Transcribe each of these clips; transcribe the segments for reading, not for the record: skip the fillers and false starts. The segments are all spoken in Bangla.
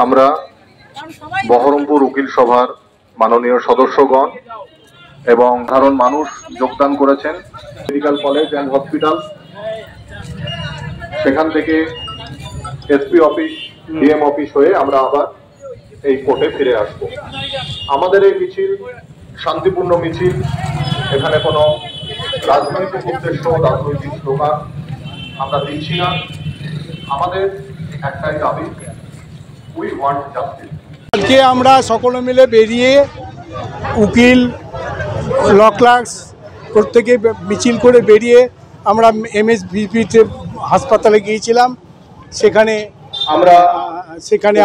আমরা বহরমপুর উকিল সভার মাননীয় সদস্যগণ এবং সাধারণ মানুষ যোগদান করেছেন। মেডিকেল কলেজ অ্যান্ড হসপিটাল, সেখান থেকে এসপি অফিস, ডিএম অফিস হয়ে আমরা আবার এই কোর্টে ফিরে আসব। আমাদের এই মিছিল শান্তিপূর্ণ মিছিল, এখানে কোনো রাজনৈতিক উদ্দেশ্য, রাজনৈতিক স্লোগান আমরা দিচ্ছি না। আমাদের একটাই দাবি, উই ওয়ান্ট জাস্টিস। আজকে আমরা সকলে মিলে বেরিয়ে উকিল, ল ক্লার্কস প্রত্যেকে মিছিল করে বেরিয়ে আমরা এমএসভিপিতে হাসপাতালে গিয়েছিলাম। সেখানে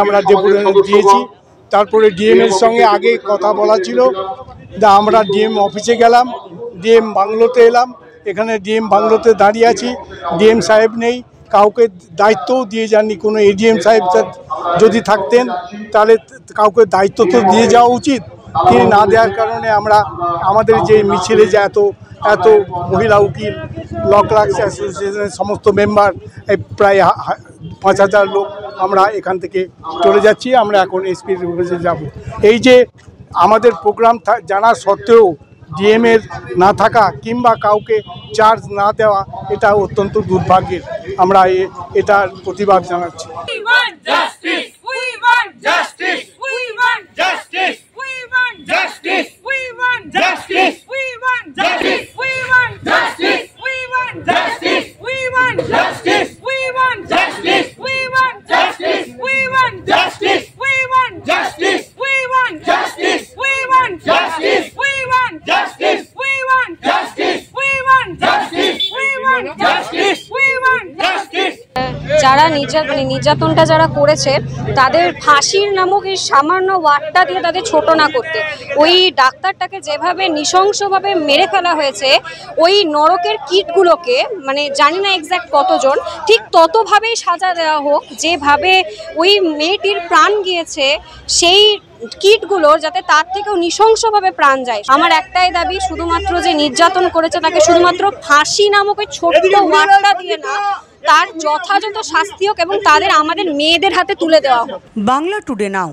আমরা ডেপুটেশন দিয়েছি। তারপরে ডিএমের সঙ্গে আগে কথা বলা ছিল, আমরা ডিএম অফিসে গেলাম, ডিএম বাংলোতে এলাম। এখানে ডিএম বাংলোতে দাঁড়িয়ে আছি। ডিএম সাহেব নেই, কাউকে দায়িত্বও দিয়ে যাননি। কোনো এডিএম সাহেব যদি থাকতেন তাহলে কাউকে দায়িত্ব তো দিয়ে যাওয়া উচিত। তিনি না দেওয়ার কারণে আমরা আমাদের যে মিছিলে যে এত মহিলা উকিল, ল ক্লার্কস অ্যাসোসিয়েশনের সমস্ত মেম্বার, প্রায় 5,000 লোক আমরা এখান থেকে চলে যাচ্ছি। আমরা এখন এসপির অফিসে যাব। এই যে আমাদের প্রোগ্রাম জানা সত্ত্বেও ডিএমের না থাকা কিংবা কাউকে চার্জ না দেওয়া, এটা অত্যন্ত দুর্ভাগ্যের। আমরা এটার প্রতিবাদ জানাচ্ছি। যারা নির্যাতনটা যারা করেছে তাদের ফাঁসির নামক এই সামান্য ওয়ার্ডটা দিয়ে তাদের ছোট না করতে, ওই ডাক্তারটাকে যেভাবে নৃশংসভাবে মেরে ফেলা হয়েছে, ওই নরকের কীটগুলোকে, মানে জানি না এক্স্যাক্ট কতজন, ঠিক ততভাবেই সাজা দেওয়া হোক যেভাবে ওই মেয়েটির প্রাণ গিয়েছে, সেই কীটগুলোর যাতে তার থেকেও নৃশংসভাবে প্রাণ যায়। আমার একটাই দাবি, শুধুমাত্র যে নির্যাতন করেছে তাকে শুধুমাত্র ফাঁসি নামক ওই ছোট্ট ওয়ার্ডটা দিয়ে না, তার যথাযথ শাস্তি হোক এবং তাদের আমাদের মেয়েদের হাতে তুলে দেওয়া হোক। বাংলা টুডে নাও।